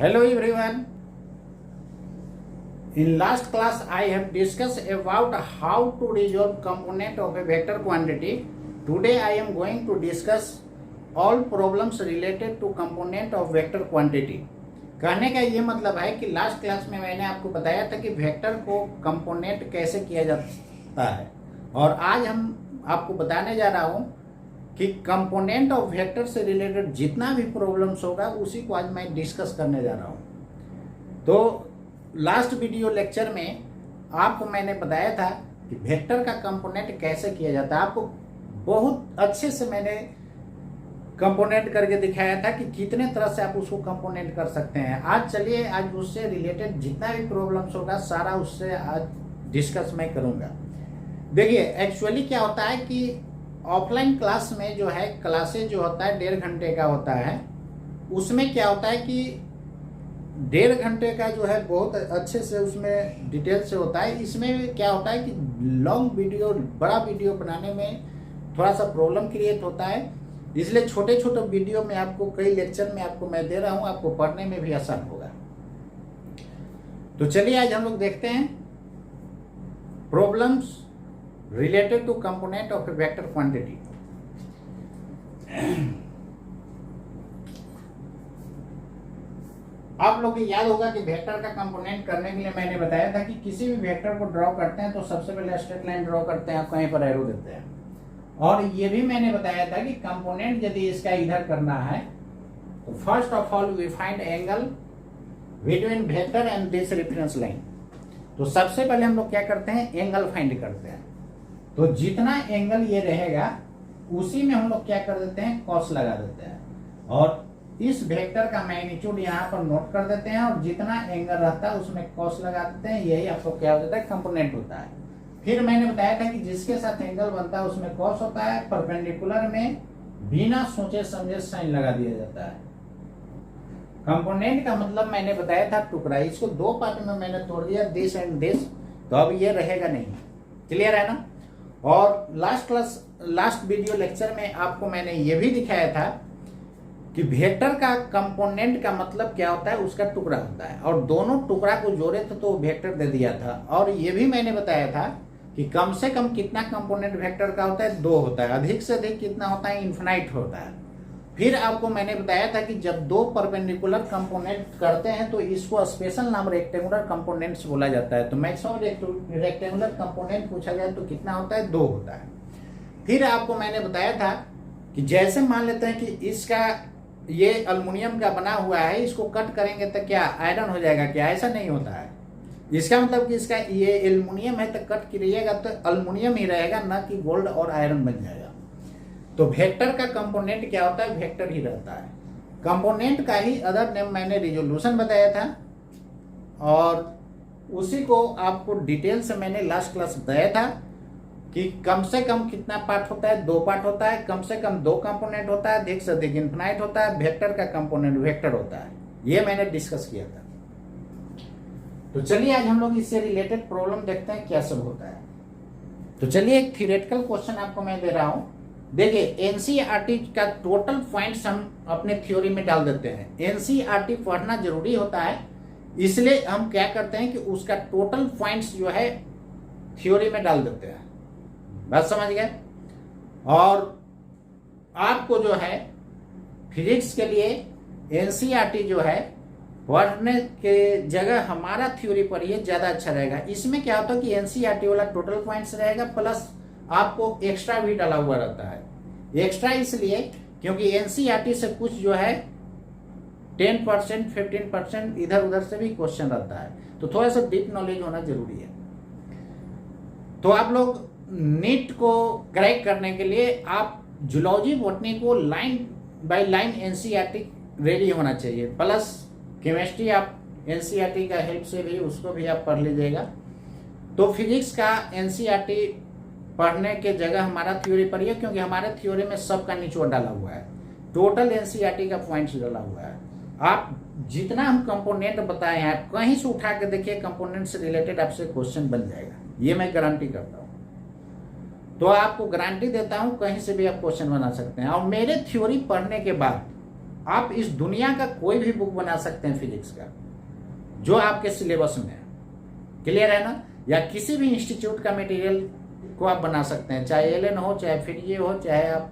Hello everyone. In last class I have discussed about how to resolve component of a vector quantity. Today I am going to discuss all problems related to component of vector quantity. कहने का ये मतलब है कि last class में मैंने आपको बताया था कि वेक्टर को कंपोनेंट कैसे किया जाता है, और आज हम आपको बताने जा रहा हूँ कि कंपोनेंट ऑफ वेक्टर से रिलेटेड जितना भी प्रॉब्लम्स होगा उसी को आज मैं डिस्कस करने जा रहा हूँ। तो लास्ट वीडियो लेक्चर में आपको मैंने बताया था कि वेक्टर का कंपोनेंट कैसे किया जाता है। आपको बहुत अच्छे से मैंने कंपोनेंट करके दिखाया था कि कितने तरह से आप उसको कंपोनेंट कर सकते हैं। आज चलिए आज उससे रिलेटेड जितना भी प्रॉब्लम्स होगा सारा उससे आज डिस्कस मैं करूँगा। देखिए एक्चुअली क्या होता है कि ऑफलाइन क्लास में जो है क्लासेज जो होता है 1.5 घंटे का होता है, उसमें क्या होता है कि 1.5 घंटे का जो है बहुत अच्छे से उसमें डिटेल से होता है। इसमें क्या होता है कि लॉन्ग वीडियो बड़ा वीडियो बनाने में थोड़ा सा प्रॉब्लम क्रिएट होता है, इसलिए छोटे छोटे वीडियो में आपको कई लेक्चर में आपको मैं दे रहा हूँ, आपको पढ़ने में भी आसान होगा। तो चलिए आज हम लोग देखते हैं problems related to component of a vector quantity। आप लोग को याद होगा कि वेक्टर का कंपोनेंट करने के लिए मैंने बताया था कि किसी भी वेक्टर को ड्रॉ करते हैं तो सबसे पहले स्ट्रेट लाइन ड्रॉ करते हैं, कहीं पर एरो देते हैं, और ये भी मैंने बताया था कि कंपोनेंट यदि इसका इधर करना है तो first of all we find angle between vector and this reference line. तो सबसे पहले हम लोग क्या करते हैं, एंगल फाइंड करते हैं। तो जितना एंगल ये रहेगा उसी में हम लोग क्या कर देते हैं, कॉस लगा देते हैं, और इस वेक्टर का मैग्नीट्यूड यहाँ पर नोट कर देते हैं, और जितना एंगल रहता है उसमें कॉस लगा देते हैं। यही आपको क्या होता है, कंपोनेंट होता है। फिर मैंने बताया था कि जिसके साथ एंगल बनता है उसमें कॉस होता है, परपेंडिकुलर में बिना सोचे समझे साइन लगा दिया जाता है। कंपोनेंट का मतलब मैंने बताया था टुकड़ा, इसको 2 पार्ट में मैंने तोड़ दिया, दिस एंड दिस, तो अब ये रहेगा नहीं। क्लियर है ना। और लास्ट वीडियो लेक्चर में आपको मैंने ये भी दिखाया था कि वेक्टर का कंपोनेंट का मतलब क्या होता है, उसका टुकड़ा होता है, और दोनों टुकड़ा को जोड़े थे तो वेक्टर दे दिया था। और ये भी मैंने बताया था कि कम से कम कितना कंपोनेंट वेक्टर का होता है, 2 होता है, अधिक से अधिक कितना होता है, इन्फिनाइट होता है। फिर आपको मैंने बताया था कि जब 2 परपेंडिकुलर कंपोनेंट करते हैं तो इसको स्पेशल नाम रेक्टेंगुलर कंपोनेंट्स बोला जाता है। तो मैक्सिमम रेक्टेंगुलर कंपोनेंट पूछा जाए तो कितना होता है, 2 होता है। फिर आपको मैंने बताया था कि जैसे मान लेते हैं कि इसका ये अल्युमिनियम का बना हुआ है, इसको कट करेंगे तो क्या आयरन हो जाएगा क्या, ऐसा नहीं होता है। इसका मतलब कि इसका ये एल्युमिनियम है तो कट कीजिएगा तो अल्युमिनियम ही रहेगा, ना कि गोल्ड और आयरन बन जाएगा। तो वेक्टर का कंपोनेंट क्या होता है, वेक्टर ही रहता है। कंपोनेंट का ही अदर नेम मैंने रिजोल्यूशन बताया था, और उसी को आपको डिटेल से मैंने लास्ट क्लास बताया था कि कम से कम कितना पार्ट होता है, 2 पार्ट होता है, कम से कम 2 कंपोनेंट होता है, अधिक से अधिक इन्फिनाइट होता है, वेक्टर का कंपोनेंट वेक्टर होता है। ये मैंने डिस्कस किया था। तो चलिए आज हम लोग इससे रिलेटेड प्रॉब्लम देखते हैं क्या सब होता है। तो चलिए एक थ्योरेटिकल क्वेश्चन आपको मैं दे रहा हूं। देखिए एनसीईआरटी का टोटल पॉइंट्स हम अपने थ्योरी में डाल देते हैं। एनसीईआरटी पढ़ना जरूरी होता है, इसलिए हम क्या करते हैं कि उसका टोटल पॉइंट्स जो है थ्योरी में डाल देते हैं। बात समझ गए। और आपको जो है फिजिक्स के लिए एनसीईआरटी जो है पढ़ने के जगह हमारा थ्योरी पढ़िए, ज्यादा अच्छा रहेगा। इसमें क्या होता है कि एनसीईआरटी वाला टोटल पॉइंट्स रहेगा, प्लस आपको एक्स्ट्रा भी डाला हुआ रहता है। एक्स्ट्रा इसलिए क्योंकि एनसीईआरटी से कुछ जो है 10% 15% इधर उधर से भी क्वेश्चन रहता है, तो थोड़ा सा डीप नॉलेज होना जरूरी है। तो आप लोग नीट को क्रैक करने के लिए आप जूलॉजी बॉटनी को line by line NCERT ready होना चाहिए, प्लस केमिस्ट्री आप एनसीईआरटी का हेल्प से भी उसको भी आप पढ़ लीजिएगा। तो फिजिक्स का एनसीईआरटी पढ़ने के जगह हमारा थ्योरी पढ़िए, क्योंकि हमारे थ्योरी में सबका निचोड़ डाला हुआ है, टोटल एनसीईआरटी का पॉइंट्स डाला हुआ है। आप जितना हम कंपोनेंट बताए हैं कहीं से उठा के देखिए, कंपोनेंट से रिलेटेड आपसे क्वेश्चन बन जाएगा, ये मैं गारंटी करता हूँ। तो आपको गारंटी देता हूँ कहीं से भी आप क्वेश्चन बना सकते हैं। और मेरे थ्योरी पढ़ने के बाद आप इस दुनिया का कोई भी बुक बना सकते हैं फिजिक्स का जो आपके सिलेबस में है, क्लियर है ना। या किसी भी इंस्टीट्यूट का मटेरियल को आप बना सकते हैं, चाहे एलन हो, चाहे फिर ये हो, चाहे आप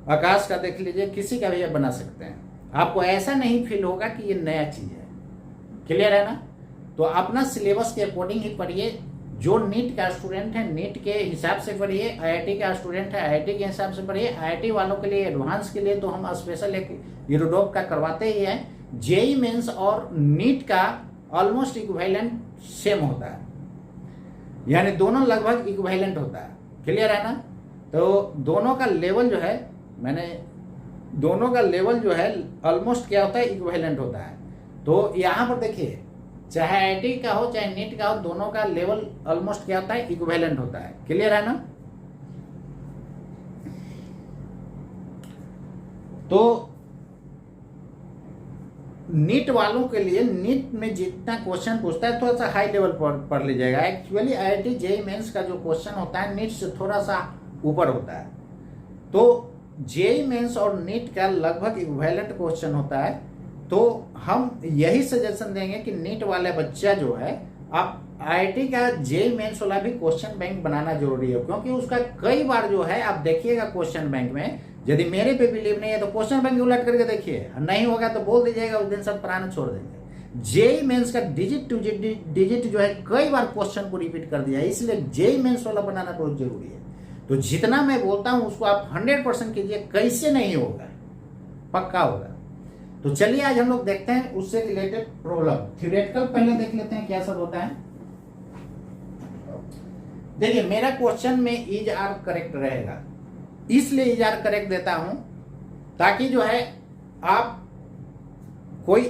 आकाश का देख लीजिए, किसी का भी आप बना सकते हैं। आपको ऐसा नहीं फील होगा कि ये नया चीज है, क्लियर है ना। तो अपना सिलेबस के अकॉर्डिंग ही पढ़िए। जो नीट का स्टूडेंट है नीट के हिसाब से पढ़िए, आईआईटी का स्टूडेंट है आईआईटी के हिसाब से पढ़िए। आईआईटी वालों के लिए, एडवांस के लिए तो हम स्पेशल एक यूरोडॉप का करवाते ही हैं। जेई मेंस और नीट का ऑलमोस्ट इक्विवेलेंट सेम होता है, यानी दोनों लगभग इक्विवेलेंट होता है, क्लियर है ना। तो दोनों का लेवल जो है, दोनों का लेवल जो है ऑलमोस्ट क्या होता है, इक्विवेलेंट होता है। तो यहाँ पर देखिए, चाहे आईआईटी का हो चाहे नीट का हो, दोनों का लेवल ऑलमोस्ट क्या होता है, इक्विवेलेंट होता है, क्लियर है ना। तो नीट वालों के लिए, नीट में जितना क्वेश्चन पूछता है थोड़ा सा हाई लेवल पर पढ़ लीजिएगा। एक्चुअली आईआईटी जेईई मेंस का जो क्वेश्चन होता है नीट से थोड़ा सा ऊपर होता है। तो जेईई मेंस और नीट का लगभग इक्विवेलेंट क्वेश्चन होता है। तो हम यही सजेशन देंगे कि नीट वाले बच्चा जो है, आप आईआईटी का जेईई मेंस वाला भी क्वेश्चन बैंक बनाना जरूरी है, क्योंकि उसका कई बार जो है आप देखिएगा क्वेश्चन बैंक में, यदि मेरे पे बिलीव नहीं है तो क्वेश्चन बैंक उलट करके देखिए, नहीं होगा तो बोल दीजिएगा, उस दिन सब पढ़ाना छोड़ देंगे। जेईई मेंस का डिजिट टू डिजिट जो है कई बार क्वेश्चन को रिपीट कर दिया है, इसलिए जेईई मेंस वाला बनाना बहुत जरूरी है। तो जितना मैं बोलता हूं उसको आप 100% कीजिए, कैसे नहीं होगा, पक्का होगा। तो चलिए आज हम लोग देखते हैं उससे रिलेटेड प्रॉब्लम। थ्योरेटिकल पहले देख लेते हैं क्या सब होता है। देखिए मेरा क्वेश्चन में इज आर करेक्ट रहेगा, इसलिए इज आर करेक्ट देता हूं ताकि जो है आप कोई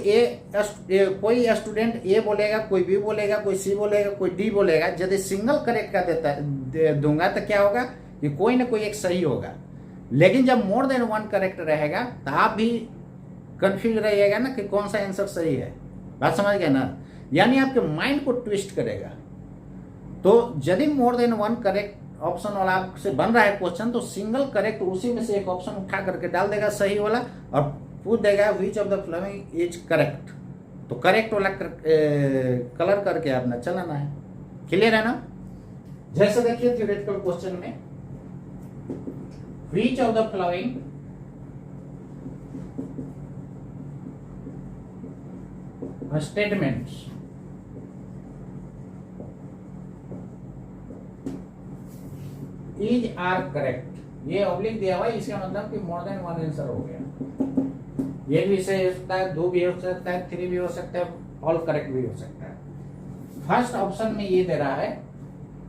स्टूडेंट ए बोलेगा, कोई बी बोलेगा, कोई सी बोलेगा, कोई डी बोलेगा, यदि सिंगल करेक्ट का दूंगा तो क्या होगा कि कोई ना कोई एक सही होगा। लेकिन जब मोर देन वन करेक्ट रहेगा तो आप भी कंफ्यूज रहिएगा ना कि कौन सा आंसर सही है, बात समझ गए ना। यानी आपके माइंड को ट्विस्ट करेगा। तो यदि more than one correct option वाला आपसे बन रहा है क्वेश्चन, तो सिंगल करेक्ट उसी में से एक ऑप्शन उठा करके डाल देगा सही वाला और पूछ देगा विच of the following is correct. तो करेक्ट वाला कलर करके अपना चलाना है, क्लियर है ना। जैसे देखिए थ्योरेटिकल क्वेश्चन में, which of the following statements is are correct, ये ऑब्लिक दिया हुआ है, इसका मतलब कि मोर देन वन आंसर हो गया। ये भी सही हो सकता है, 2 भी हो सकता है, 3 भी हो सकता है, ऑल करेक्ट भी हो सकता है। फर्स्ट ऑप्शन में ये दे रहा है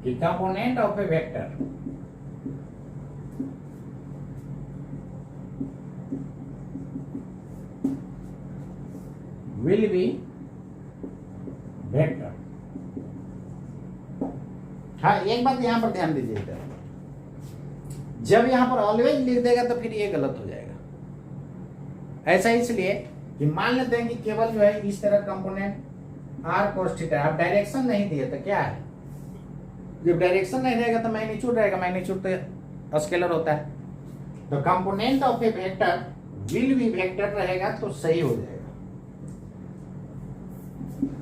कि component of A vector will be vector. हाँ एक बात यहां पर ध्यान दीजिएगा, जब यहां पर ऑलवेज लिख देगा तो फिर ये गलत हो जाएगा। ऐसा इसलिए कि मान लेते हैं कि केवल जो है इस तरह कंपोनेंट आर कोस थीटा, आप डायरेक्शन नहीं दिए तो क्या है, जब डायरेक्शन नहीं रहेगा तो मैग्नीट्यूड रहेगा, मैग्नीट्यूड तो स्केलर होता है। तो component of A vector will be vector रहेगा तो सही हो जाएगा,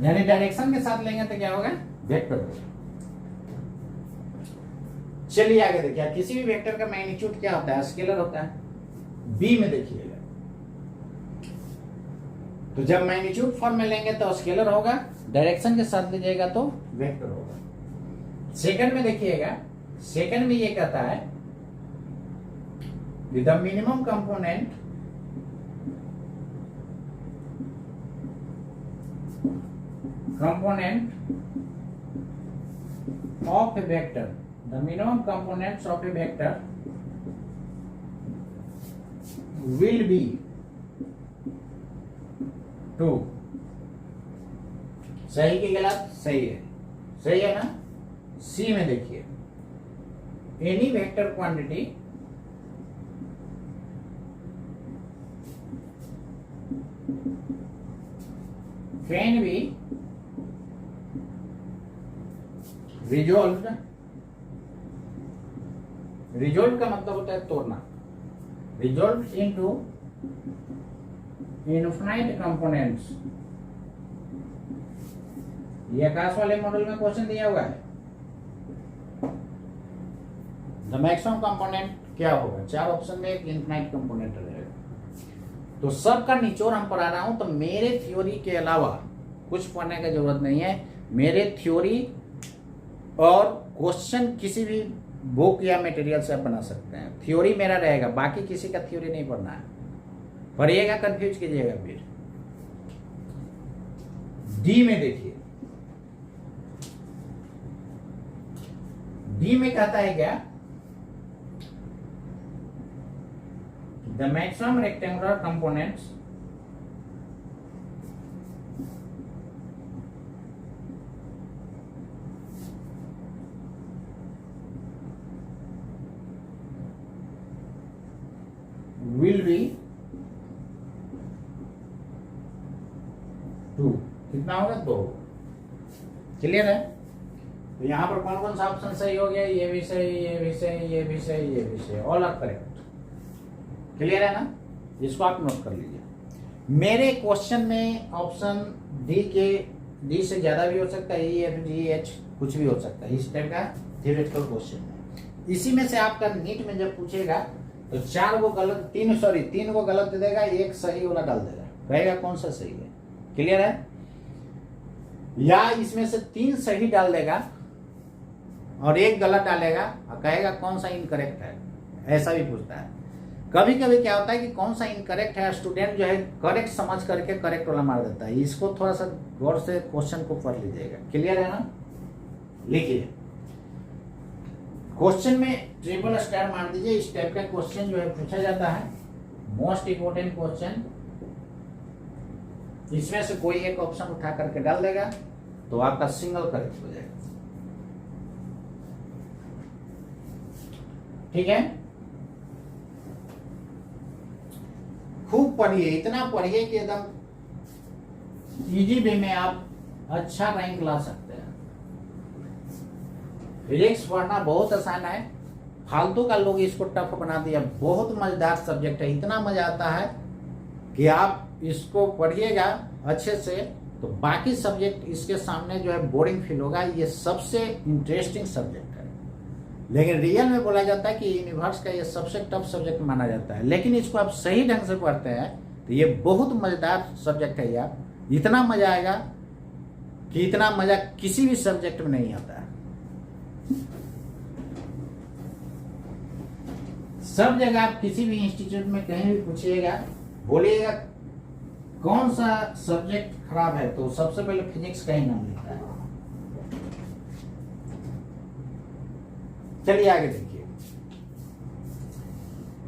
यानी डायरेक्शन के साथ लेंगे तो क्या होगा, वेक्टर होगा। चलिए आगे देखिए, किसी भी वेक्टर का मैग्नीट्यूड क्या होता है, स्केलर होता है। बी में देखिएगा, तो जब मैग्नीट्यूड फॉर्म में लेंगे तो स्केलर होगा, डायरेक्शन के साथ लीजिएगा तो वेक्टर होगा। सेकंड में देखिएगा, सेकंड में ये कहता है the minimum component of a vector, the minimum components of a vector will be 2। सही कि गलत, सही है, सही है ना। सी में देखिए, any vector quantity can be resolve, resolve का मतलब होता है तोड़ना, रिजोल्व इनटू इनफिनाइट कंपोनेंट्स, ये आकाश वाले मॉडल में क्वेश्चन दिया हुआ है। द मैक्सिमम कंपोनेंट क्या होगा, 4 ऑप्शन में एक इनफिनाइट कंपोनेंट रहेगा। तो सब का निचोड़ हम पढ़ा रहा हूं, तो मेरे थ्योरी के अलावा कुछ पढ़ने की जरूरत नहीं है। मेरे थ्योरी और क्वेश्चन किसी भी बुक या मटेरियल से आप बना सकते हैं। थ्योरी मेरा रहेगा, बाकी किसी का थ्योरी नहीं पढ़ना है। पढ़िएगा, कंफ्यूज कीजिएगा। फिर डी में देखिए, डी में कहता है क्या, the maximum rectangular components will be 2। कितना होगा, 2। क्लियर है। तो यहां पर कौन कौन सा ऑप्शन सही हो गया, ये भी सही, ये भी सही, ये भी सही, ये भी सही, ऑल आर करेक्ट। क्लियर है ना, इसको आप नोट कर लीजिए। मेरे क्वेश्चन में ऑप्शन डी से ज्यादा भी हो सकता है, ई एफ जी एच कुछ भी हो सकता है। इस टाइप का थ्योरेटिकल क्वेश्चन है। इसी में से आपका नीट में जब पूछेगा तो 4 को गलत, 3 को गलत दे देगा, एक सही वाला डाल देगा, कहेगा कौन सा सही है। क्लियर है। या इसमें से 3 सही डाल देगा और एक गलत डालेगा और कहेगा कौन सा इनकरेक्ट है, ऐसा भी पूछता है। कभी कभी क्या होता है कि कौन सा इनकरेक्ट है, स्टूडेंट जो है करेक्ट समझ करके करेक्ट वाला मार देता है। इसको थोड़ा सा गौर से क्वेश्चन को पढ़ लीजिएगा। क्लियर है ना। लिखिए, क्वेश्चन में ट्रिपल स्टार मार दीजिए। इस टाइप का क्वेश्चन जो है पूछा जाता है, मोस्ट इंपोर्टेंट क्वेश्चन। इसमें से कोई एक ऑप्शन उठा करके डाल देगा तो आपका सिंगल करेक्ट हो जाएगा। ठीक है। खूब पढ़िए, इतना पढ़िए कि एकदम इजी वे में आप अच्छा रैंक ला सकते हैं। फिजिक्स पढ़ना बहुत आसान है, फालतू का लोग इसको टफ बना दिया। बहुत मजेदार सब्जेक्ट है, इतना मजा आता है कि आप इसको पढ़िएगा अच्छे से तो बाकी सब्जेक्ट इसके सामने जो है बोरिंग फील होगा। ये सबसे इंटरेस्टिंग सब्जेक्ट है, लेकिन रियल में बोला जाता है कि यूनिवर्स का ये सबसे टफ सब्जेक्ट माना जाता है। लेकिन इसको आप सही ढंग से पढ़ते हैं तो ये बहुत मजेदार सब्जेक्ट है यार। इतना मजा आएगा कि इतना मजा किसी भी सब्जेक्ट में नहीं आता है। सब जगह आप किसी भी इंस्टीट्यूट में कहीं भी पूछिएगा, बोलिएगा कौन सा सब्जेक्ट खराब है, तो सबसे पहले फिजिक्स का ही नाम लिखता है। चलिए आगे देखिए।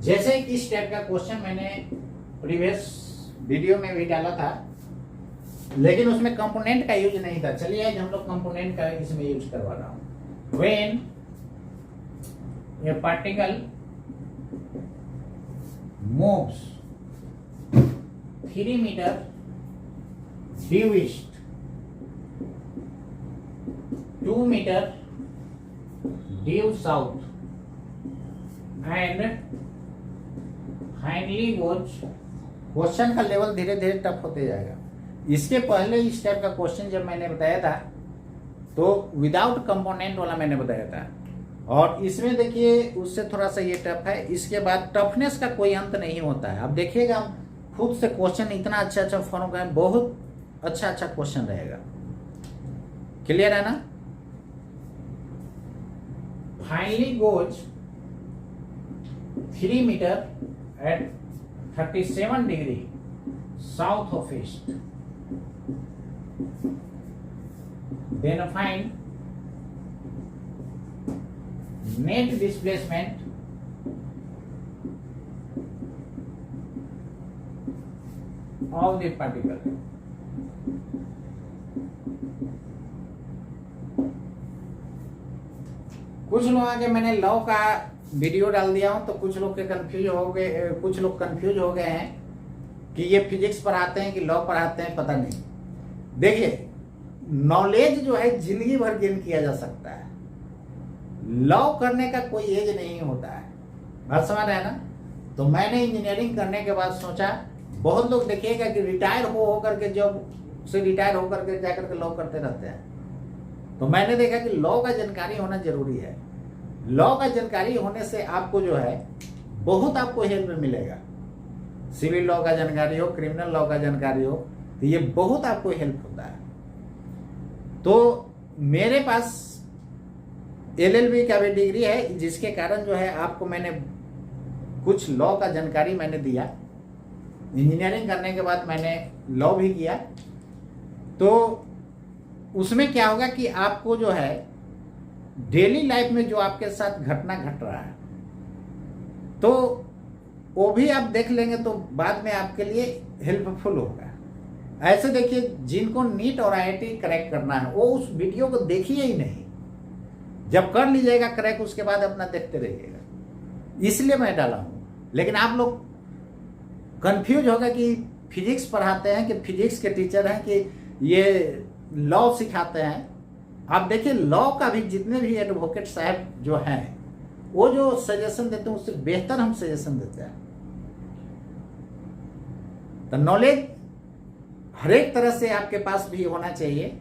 जैसे कि इस टाइप का क्वेश्चन मैंने प्रीवियस वीडियो में भी डाला था, लेकिन उसमें कंपोनेंट का यूज नहीं था। चलिए आज हम लोग कंपोनेंट का इसमें यूज करवा रहा हूं। When A particle moves 3 meter due east, 2 meter due south, and finally goes। Question का लेवल धीरे धीरे टफ होते जाएगा। इसके पहले इस टाइप का क्वेश्चन जब मैंने बताया था तो विदाउट कंपोनेंट वाला मैंने बताया था, और इसमें देखिए उससे थोड़ा सा ये टफ है। इसके बाद टफनेस का कोई अंत नहीं होता है। अब देखिएगा खुद से क्वेश्चन इतना अच्छा अच्छा फॉर्म का है, बहुत अच्छा अच्छा क्वेश्चन रहेगा। क्लियर है ना। Finally goes 3 metre at 37 degree south of east, then find net displacement of the particle। कुछ लोग आगे मैंने लॉ का वीडियो डाल दिया हूं तो कुछ लोग के कंफ्यूज हो गए, कुछ लोग कंफ्यूज हो गए हैं कि ये फिजिक्स पढ़ाते हैं कि लॉ पढ़ाते हैं, पता नहीं। देखिए नॉलेज जो है जिंदगी भर गेन किया जा सकता है। लॉ करने का कोई एज नहीं होता है, बात समझ रहे हैं ना। तो मैंने इंजीनियरिंग करने के बाद सोचा बहुत लोग देखिएगा कि रिटायर हो करके जॉब से रिटायर होकर के जाकर के लॉ करते रहते हैं। तो मैंने देखा कि लॉ का जानकारी होना जरूरी है। लॉ का जानकारी होने से आपको जो है बहुत आपको हेल्प मिलेगा। सिविल लॉ का जानकारी हो, क्रिमिनल लॉ का जानकारी हो, तो ये बहुत आपको हेल्प होता है। तो मेरे पास LLB का भी डिग्री है, जिसके कारण जो है आपको मैंने कुछ लॉ का जानकारी मैंने दिया। इंजीनियरिंग करने के बाद मैंने लॉ भी किया। तो उसमें क्या होगा कि आपको जो है डेली लाइफ में जो आपके साथ घटना घट रहा है तो वो भी आप देख लेंगे तो बाद में आपके लिए हेल्पफुल होगा। ऐसे देखिए, जिनको नीट और IIT क्रैक करना है वो उस वीडियो को देखिए ही नहीं, जब कर लीजिएगा क्रैक उसके बाद अपना देखते रहिएगा। इसलिए मैं डाला हूं। लेकिन आप लोग कंफ्यूज होगा कि फिजिक्स पढ़ाते हैं कि फिजिक्स के टीचर हैं कि ये लॉ सिखाते हैं। आप देखिए, लॉ का भी जितने भी एडवोकेट साहब जो हैं वो जो सजेशन देते हैं उससे बेहतर हम सजेशन देते हैं। तो नॉलेज हर एक तरह से आपके पास भी होना चाहिए।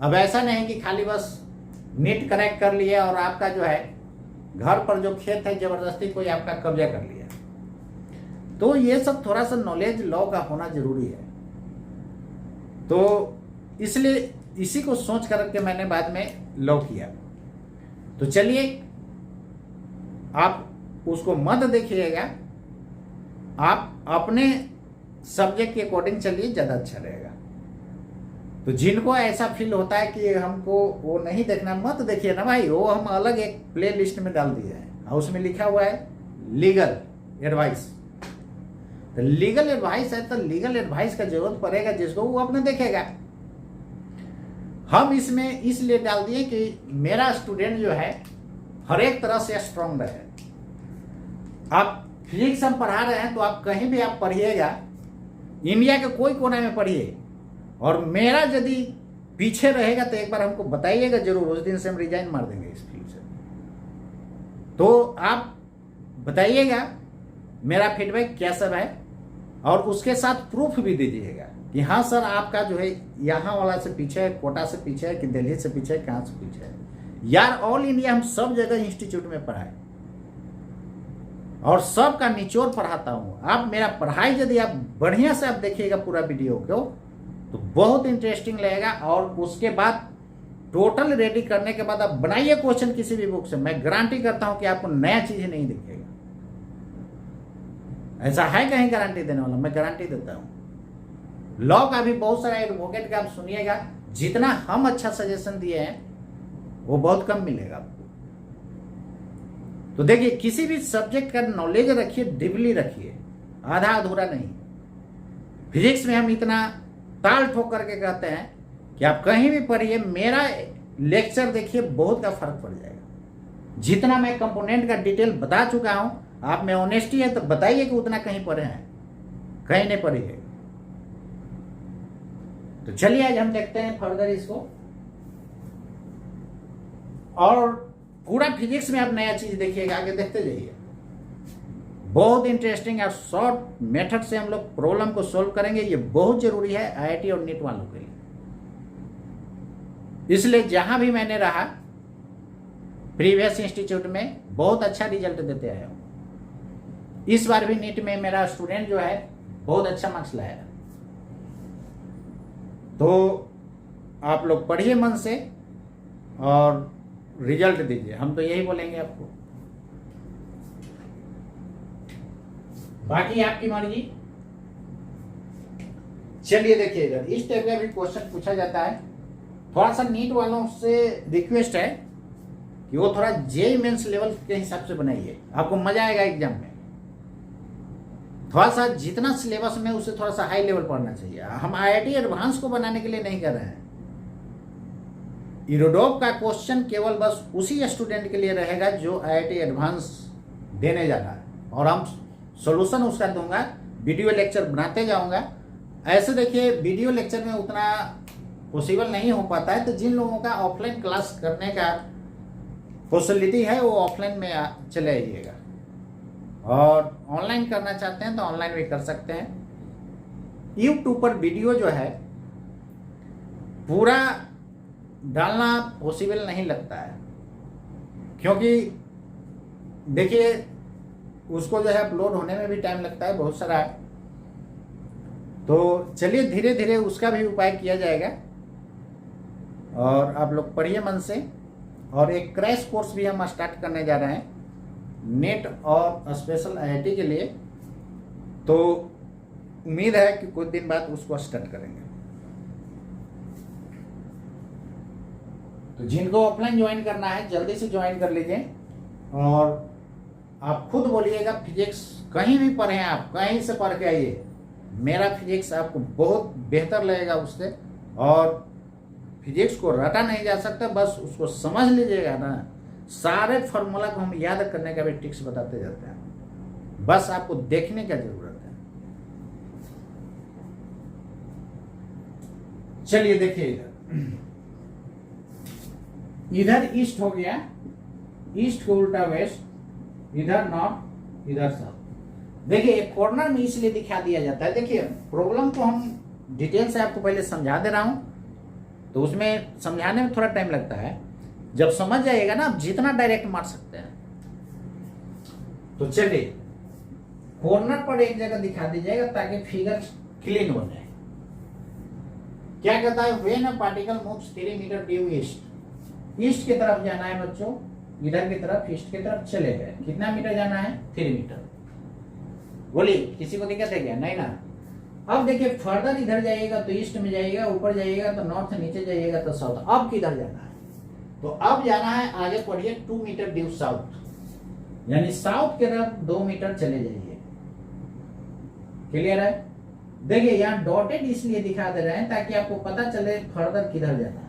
अब ऐसा नहीं कि खाली बस नीट क्रैक कर लिया और आपका जो है घर पर जो खेत है जबरदस्ती कोई आपका कब्जा कर लिया। तो ये सब थोड़ा सा नॉलेज लॉ का होना जरूरी है। तो इसलिए इसी को सोच करके मैंने बाद में लॉ किया। तो चलिए, आप उसको मत देखिएगा, आप अपने सब्जेक्ट के अकॉर्डिंग चलिए, ज़्यादा अच्छा रहेगा। तो जिनको ऐसा फील होता है कि हमको वो नहीं देखना, मत देखिए ना भाई। वो हम अलग एक प्ले लिस्ट में डाल दिए हैं और उसमें लिखा हुआ है लीगल एडवाइस। तो लीगल एडवाइस है तो लीगल एडवाइस का जरूरत पड़ेगा जिसको, वो अपने देखेगा। हम इसमें इसलिए डाल दिए कि मेरा स्टूडेंट जो है हर एक तरह से स्ट्रांग रहे। आप फिजिक्स हम पढ़ा रहे हैं तो आप कहीं भी आप पढ़िएगा, इंडिया के कोई कोने में पढ़िए, और मेरा यदि पीछे रहेगा तो एक बार हमको बताइएगा जरूर। उस दिन से हम रिजाइन मार देंगे इस फील्ड से। तो आप बताइएगा मेरा फीडबैक क्या सब है, और उसके साथ प्रूफ भी दीजिएगा कि हाँ सर आपका जो है यहाँ वाला से पीछे है, कोटा से पीछे है, कि दिल्ली से पीछे है, कहाँ से पीछे है। यार ऑल इंडिया हम सब जगह इंस्टीट्यूट में पढ़ाए और सबका निचोड़ पढ़ाता हूँ। आप मेरा पढ़ाई यदि आप बढ़िया से आप देखिएगा पूरा वीडियो को तो बहुत इंटरेस्टिंग लगेगा। और उसके बाद टोटल रेडी करने के बाद आप बनाइए क्वेश्चन किसी भी बुक से, मैं गारंटी करता हूं कि आपको नया चीज नहीं दिखेगा। ऐसा है कहीं गारंटी देने वाला? मैं गारंटी देता हूं। लॉ का भी बहुत सारा एडवोकेट का आप सुनिएगा, जितना हम अच्छा सजेशन दिए हैं वो बहुत कम मिलेगा आपको। तो देखिए, किसी भी सब्जेक्ट का नॉलेज रखिए, डीपली रखिए, आधा अधूरा नहीं। फिजिक्स में हम इतना ताल ठोक करके कहते हैं कि आप कहीं भी पढ़िए, मेरा लेक्चर देखिए, बहुत का फर्क पड़ जाएगा। जितना मैं कंपोनेंट का डिटेल बता चुका हूं, आप में ऑनेस्टी है तो बताइए कि उतना कहीं पढ़े हैं, कहीं नहीं पढ़ी है। तो चलिए आज हम देखते हैं फर्दर इसको। और पूरा फिजिक्स में आप नया चीज देखिएगा, आगे देखते जाइए। बहुत इंटरेस्टिंग और शॉर्ट मेथड से हम लोग प्रॉब्लम को सॉल्व करेंगे। ये बहुत जरूरी है IIT और नीट वालों के लिए। इसलिए जहां भी मैंने रहा प्रीवियस इंस्टीट्यूट में बहुत अच्छा रिजल्ट देते आया हूं। इस बार भी नीट में मेरा स्टूडेंट जो है बहुत अच्छा मार्क्स लाया। तो आप लोग पढ़िए मन से और रिजल्ट दीजिए, हम तो यही बोलेंगे आपको। बाकी आपकी मर्जी। चलिए देखिएगा, इस टाइप का भी क्वेश्चन पूछा जाता है। थोड़ा सा नीट वालों से रिक्वेस्ट है कि वो थोड़ा JEE मेंस लेवल के हिसाब से बनाइए, आपको मजा आएगा एग्जाम में। थोड़ा सा जितना सिलेबस में उससे थोड़ा सा हाई लेवल पढ़ना चाहिए। हम IIT एडवांस को बनाने के लिए नहीं कर रहे हैं। इरोडोप का क्वेश्चन केवल बस उसी स्टूडेंट के लिए रहेगा जो IIT एडवांस देने जा रहा है, और हम सॉल्यूशन उसका दूंगा, वीडियो लेक्चर बनाते जाऊंगा। ऐसे देखिए, वीडियो लेक्चर में उतना पॉसिबल नहीं हो पाता है, तो जिन लोगों का ऑफलाइन क्लास करने का फैसिलिटी है वो ऑफलाइन में चले आइएगा, और ऑनलाइन करना चाहते हैं तो ऑनलाइन भी कर सकते हैं। यूट्यूब पर वीडियो जो है पूरा डालना पॉसिबल नहीं लगता है, क्योंकि देखिए उसको जो है अपलोड होने में भी टाइम लगता है बहुत सारा। तो चलिए धीरे धीरे उसका भी उपाय किया जाएगा और आप लोग पढ़िए मन से। और एक क्रैश कोर्स भी हम स्टार्ट करने जा रहे हैं नेट और स्पेशल IIT के लिए, तो उम्मीद है कि कुछ दिन बाद उसको स्टार्ट करेंगे। तो जिनको ऑफलाइन ज्वाइन करना है जल्दी से ज्वाइन कर लीजिए। और आप खुद बोलिएगा फिजिक्स कहीं भी पढ़े, आप कहीं से पढ़ के आइए, मेरा फिजिक्स आपको बहुत बेहतर लगेगा उससे। और फिजिक्स को रटा नहीं जा सकता, बस उसको समझ लीजिएगा ना। सारे फार्मूला को हम याद करने का भी ट्रिक्स बताते जाते हैं, बस आपको देखने का जरूरत है। चलिए देखिए इधर ईस्ट हो गया, ईस्ट को उल्टा वेस्ट, इधर नॉर्थ, इधर साउथ। देखिए एक कॉर्नर में इसलिए दिखा दिया जाता है। देखिए प्रॉब्लम को हम डिटेल से आपको पहले समझा दे रहा हूं, तो उसमें समझाने में थोड़ा टाइम लगता है। जब समझ जाइएगा ना आप जितना डायरेक्ट मार सकते हैं। तो चलिए कॉर्नर पर एक जगह दिखा दीजिएगा ताकि फिगर क्लीन हो जाए। क्या कहता है, when a particle moves 3 metre due east, east की तरफ जाना है बच्चों, इधर की तरफ ईस्ट की तरफ चले गए। कितना मीटर जाना है? 3 मीटर। बोलिए किसी को दिक्कत है क्या? नहीं ना। अब देखिए फर्दर इधर जाइएगा तो ईस्ट में जाइएगा, ऊपर जाइएगा तो नॉर्थ, नीचे जाइएगा तो साउथ। अब किधर जाना है? तो अब जाना है, आगे पढ़िए, 2 मीटर ड्यू साउथ, यानी साउथ की तरफ 2 मीटर चले जाइए। क्लियर है? देखिए यहाँ डॉटेड इसलिए दिखा दे रहे हैं ताकि आपको पता चले फर्दर किधर जाना है।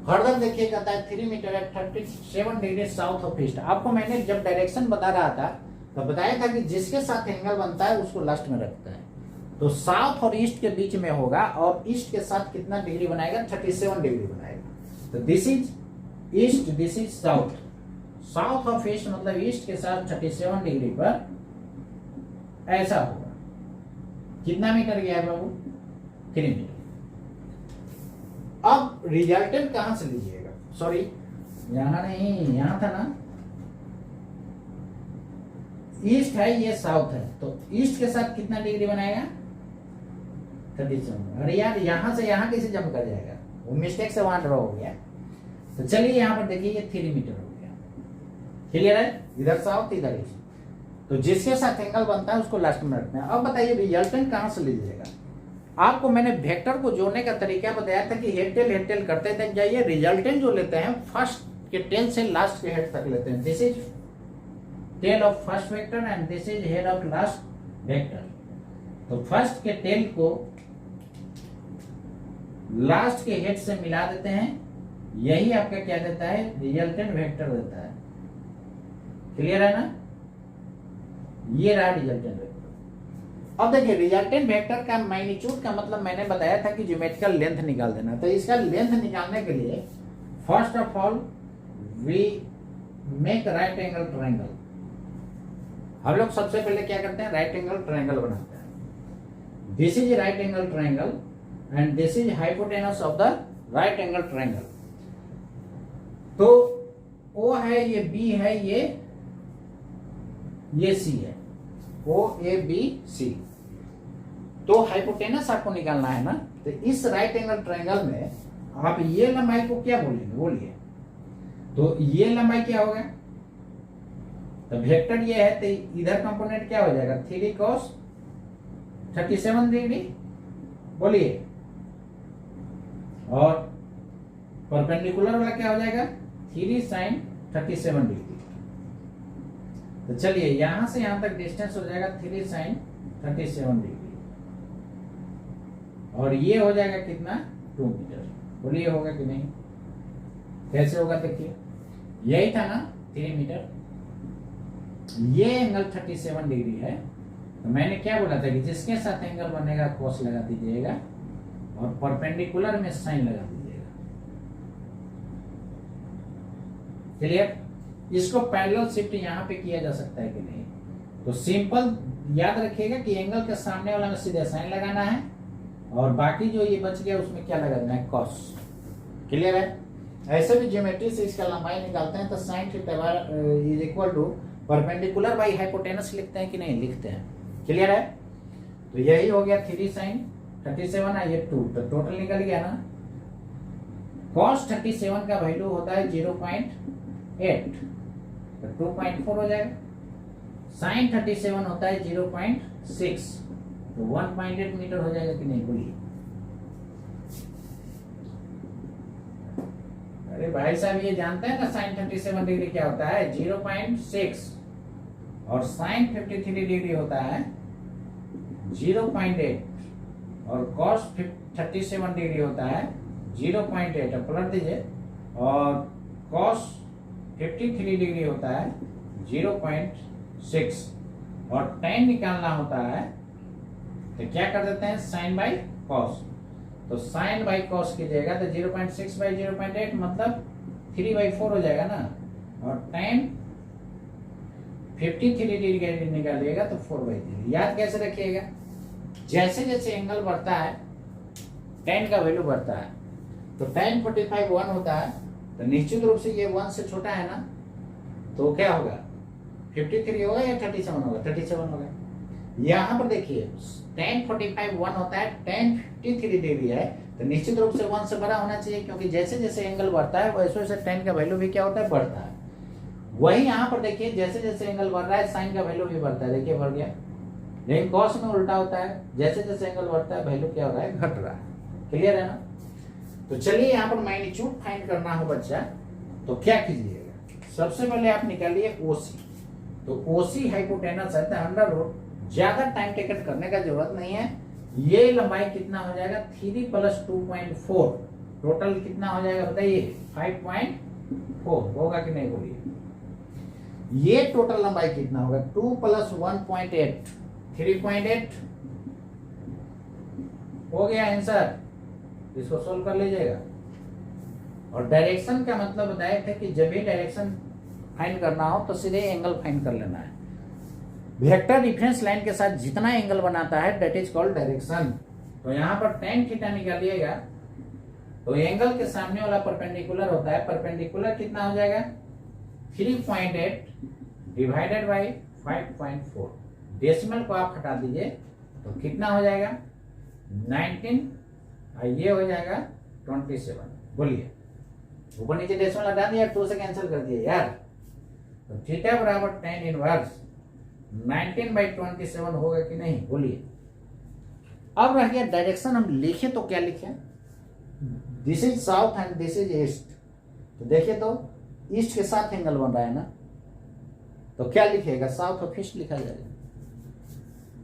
फर्दर देखिए कहता है 3 मीटर है 37 डिग्री साउथ ऑफ ईस्ट। आपको मैंने जब डायरेक्शन बता रहा था तो बताया था कि जिसके साथ एंगल बनता है उसको लास्ट में रखता है। तो साउथ और ईस्ट के बीच में होगा, और ईस्ट के साथ कितना डिग्री बनाएगा? 37 डिग्री बनाएगा। तो this is east, this is south. South of east मतलब ईस्ट के साथ 37 डिग्री पर ऐसा होगा। कितना मीटर गया है बाबू? 3 मीटर। अब रिजल्टेंट कहां से लीजिएगा? सॉरी यहां नहीं, यहां था ना। ईस्ट है, ये साउथ है, तो ईस्ट के साथ कितना डिग्री बनाएगा? 37। अरे यार यहां से यहां कैसे जंप कर जाएगा? वो मिस्टेक से वहां ड्रॉ हो गया। तो चलिए यहां पर देखिए ये 3 मीटर हो गया। क्लियर है? इधर साउथ इधर ईस्ट। तो जिसके साथ एंगल बनता है उसको लास्ट में रखना है। अब बताइए रिजल्टेंट कहां से लीजिएगा? आपको मैंने वेक्टर को जोड़ने का तरीका बताया था कि हेड टेल करते तक जाइए। रिजल्टेंट जो लेते हैं फर्स्ट के टेल से लास्ट के हेड तक लेते हैं। This is tail of first vector and this is head of last vector. तो फर्स्ट के टेल को लास्ट के हेड से मिला देते हैं, यही आपका क्या देता है? रिजल्टेंट वेक्टर देता है। क्लियर है ना? ये रहा रिजल्टेंट वेक्टर। अब देखिए रिजल्टेंट वेक्टर का मैग्नीट्यूड का मतलब मैंने बताया था कि ज्योमेट्रिकल लेंथ निकाल देना। तो इसका लेंथ निकालने के लिए first of all we make right angle triangle. हम लोग सबसे पहले क्या करते हैं? राइट एंगल ट्रायंगल बनाते हैं। This is right angle triangle and this is hypotenuse of the right angle triangle. तो O है, ये B है, ये C है। O A B C। तो हाइपोटेनस आपको निकालना है ना। तो इस राइट एंगल ट्रायंगल में आप ये लंबाई को क्या बोलेंगे? बोलिए। तो ये लंबाई क्या होगा? तो वेक्टर ये है, तो इधर कंपोनेंट क्या हो जाएगा? 3 cos 37 डिग्री। बोलिए। और परपेंडिकुलर वाला क्या हो जाएगा? 3 sin 37 डिग्री। तो चलिए यहां से यहां तक डिस्टेंस हो जाएगा 3 sin 37 डिग्री, और ये हो जाएगा कितना? 2 मीटर। बोलिए होगा कि नहीं? कैसे होगा देखिए, यही था ना 3 मीटर। ये एंगल 37 डिग्री है। तो मैंने क्या बोला था कि जिसके साथ एंगल बनेगा cos लगा दीजिएगा और परपेंडिकुलर में sin लगा दीजिएगा। क्लियर? इसको पैरेलल शिफ्ट यहां पे किया जा सकता है कि नहीं? तो सिंपल याद रखिएगा कि एंगल के सामने वाला में सीधे साइन लगाना है और बाकी जो ये बच गया उसमें क्या लगाना है, कॉस। क्लियर है? ऐसे भी ज्योमेट्री से इसका लंबाई निकालते हैं तो sine theta is equal to perpendicular by hypotenuse लिखते हैं कि नहीं लिखते हैं। क्लियर है? तो यही हो गया 3 साइन 37 है, ये 2, तो टोटल निकल गया ना। cos 37 का वैल्यू होता है 0.8, तो 2.4 हो जाएगा। sin 37 होता है 0.6, तो 1.8 मीटर हो जाएगा कि नहीं, बोलिए। अरे भाई साहब ये जानते हैं ना sin 37 डिग्री क्या होता है, 0.6, और sin 53 डिग्री होता है 0.8, और cos 37 डिग्री होता है 0.8। अब पलट दीजिए, और cos 53 डिग्री होता है 0.6, और tan निकालना होता है तो क्या कर देते हैं, sin बाई cos। तो sin बाई cos कीजिएगा तो 0.6 बाई 0.8 मतलब 3/4 हो जाएगा ना, और tan 53 डिग्री निकालिएगा तो 4/3। याद कैसे रखिएगा, जैसे जैसे एंगल बढ़ता है tan का वैल्यू बढ़ता है, तो tan 45 1 होता है, तो निश्चित रूप से ये 1 से छोटा है ना, तो क्या होगा, 53 होगा या 37 होगा, 37 होगा। यहाँ पर देखिए tan 45 1 होता है, tan 53 डिग्री है, तो निश्चित रूप से 1 से बड़ा होना चाहिए, क्योंकि जैसे जैसे एंगल बढ़ता है वैसे वैसे tan का वैल्यू भी क्या होता है, बढ़ता है। वही यहाँ पर देखिए जैसे जैसे एंगल बढ़ रहा है sin का वैल्यू भी बढ़ता है, देखिए बढ़ गया। लेकिन cos में उल्टा होता है, जैसे जैसे एंगल बढ़ता है वैल्यू क्या हो रहा है, घट रहा है। क्लियर है ना? तो चलिए यहाँ पर मैग्नीट्यूड फाइंड करना हो बच्चा, तो क्या कीजिएगा, सबसे पहले आप निकालिए OC। तो OC हाइपोटेनस है, अंडर रूट, ज्यादा टाइम टेकन करने का जरूरत नहीं है। ये लंबाई कितना हो जाएगा, 3 + 2.4, टोटल कितना हो जाएगा बताइए, 5.4 होगा कि नहीं, बोलिए। ये टोटल लंबाई कितना होगा, 2 + 1.8 3.8 हो गया आंसर। इसको सोल्व कर लीजिएगा। और डायरेक्शन का मतलब बताए थे कि जब भी डायरेक्शन फाइंड करना हो तो सीधे एंगल फाइंड कर लेना है। वेक्टर रिफरेंस लाइन के साथ जितना एंगल बनाता है दैट इज कॉल्ड डायरेक्शन। तो यहाँ पर tan थीटा निकालिएगा, तो एंगल के सामने वाला परपेंडिकुलर होता है, परपेंडिकुलर कितना हो जाएगा, 3.8 डिवाइडेड बाई 5.4। डेसिमल को आप हटा दीजिए तो कितना हो जाएगा, 19, और ये हो जाएगा 27। बोलिए, ऊपर नीचे डेसिमल हटा दिया, 2 से कैंसिल कर दिए यार। तो थीटा बराबर tan इनवर्स 19/27 होगा कि नहीं, बोलिए। अब रह गया डायरेक्शन, हम लिखे तो क्या लिखे, this is south and this is east. तो देखिए तो ईस्ट के साथ एंगल बन रहा है ना, तो क्या लिखेगा, साउथ ऑफ ईस्ट लिखा जाएगा।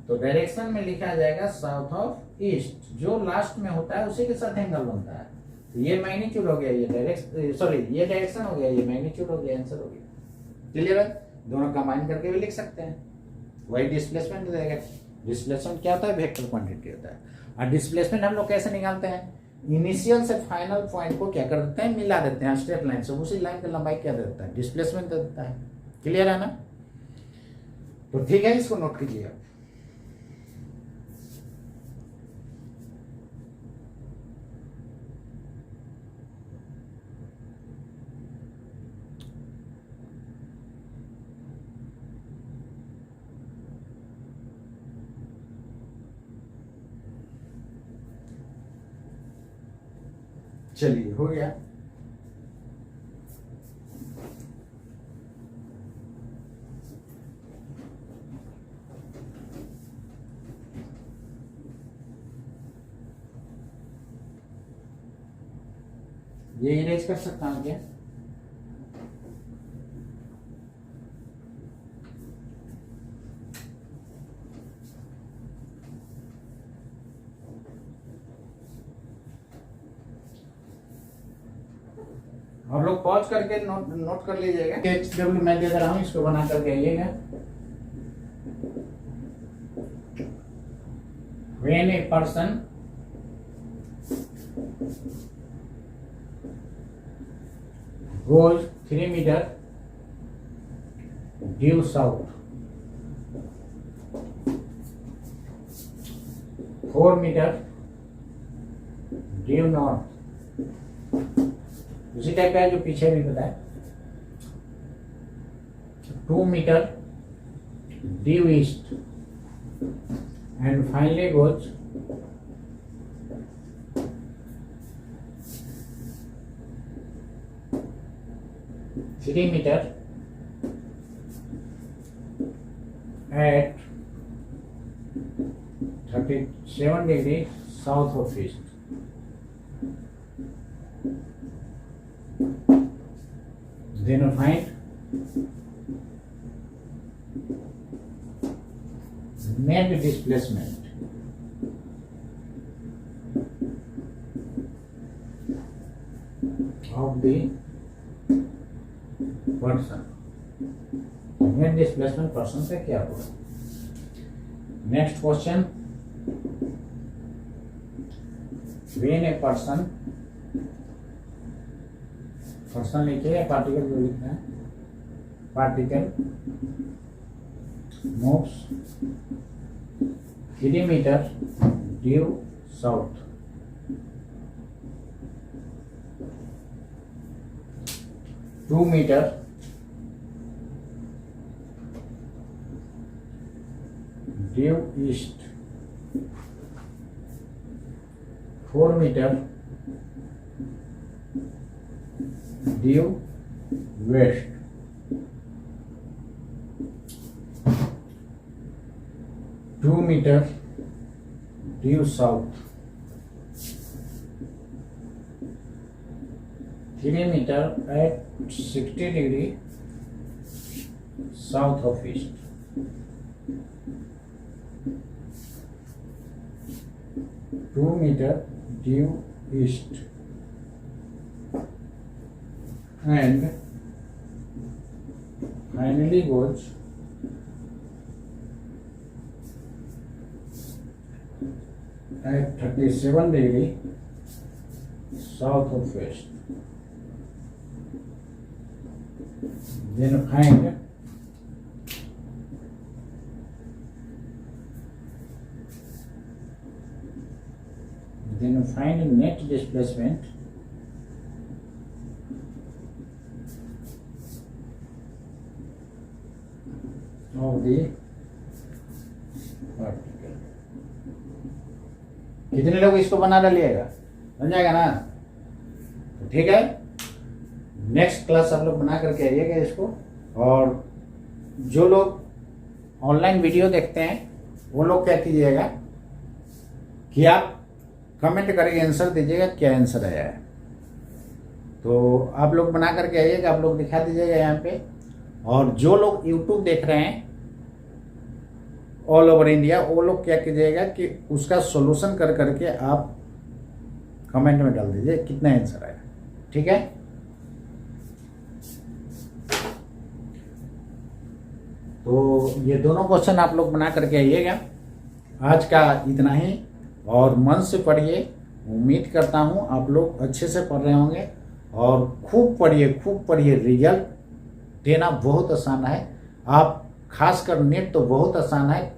तो डायरेक्शन में लिखा जाएगा साउथ ऑफ ईस्ट, जो लास्ट में होता है उसी के साथ एंगल बनता है। तो ये मैग्नीट्यूड हो गया, ये डायरेक्शन, सॉरी ये डायरेक्शन हो गया, ये मैग्नीट्यूड हो गया, आंसर हो गया। क्लियर है? दोनों कंबाइन करके भी लिख सकते हैं। वही डिस्प्लेसमेंट देगा। डिस्प्लेसमेंट क्या होता है, वेक्टर क्वांटिटी होता है। और डिस्प्लेसमेंट हम लोग कैसे निकालते हैं, इनिशियल से फाइनल पॉइंट को क्या कर देते हैं, मिला देते हैं स्ट्रेट लाइन से, उसी लाइन की लंबाई क्या देता है, डिस्प्लेसमेंट दे देता है। क्लियर है ना? तो ठीक है, इसको नोट कीजिए। चलिए हो गया। ये इरेज कर सकता हूं क्या, आप लोग पॉज करके नोट कर लीजिएगा। HW मैं दे रहा हूं, इसको बना करके आइएगा। When a person goes 3 meters due south, 4 metre due north, उसी टाइप का है जो पीछे भी बताया। 2 metre due east and finally goes 3 metre at 37 degree south of east. Then find net displacement of the person. Net displacement person से क्या होगा? Next question. When a person लिखिए या पार्टिकल जो लिखना है, particle moves 3 meter due south, two meter due east, 4 meter due west, 2 meter due south, 3 meter at 60 degree south of east, 2 meter due east, and finally goes at 37 degree south of west. Then find net displacement of the particle. कितने लोग इसको बना डालिएगा? बन जाएगा ना? तो ठीक है, नेक्स्ट क्लास आप लोग बना करके आइएगा इसको। और जो लोग ऑनलाइन वीडियो देखते हैं वो लोग क्या कीजिएगा कि आप कमेंट करके आंसर दीजिएगा क्या आंसर आया है। तो आप लोग बना करके आइएगा, आप लोग दिखा दीजिएगा यहाँ पे। और जो लोग यूट्यूब देख रहे हैं ऑल ओवर इंडिया, वो लोग क्या कीजिएगा कि उसका सॉल्यूशन कर करके आप कमेंट में डाल दीजिए कितना आंसर आया। ठीक है, तो ये दोनों क्वेश्चन आप लोग बना करके आइएगा। आज का इतना ही, और मन से पढ़िए। उम्मीद करता हूँ आप लोग अच्छे से पढ़ रहे होंगे, और खूब पढ़िए। रिजल्ट देना बहुत आसान है। आप खासकर नेट तो बहुत आसान है,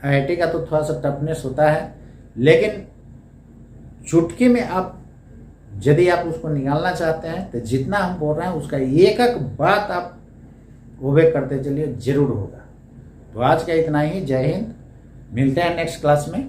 IIT का तो थोड़ा सा टफनेस होता है, लेकिन चुटकी में आप यदि आप उसको निकालना चाहते हैं तो जितना हम बोल रहे हैं उसका एक एक बात आप ओबे करते चलिए, जरूर होगा। तो आज का इतना ही। जय हिंद, मिलते हैं नेक्स्ट क्लास में।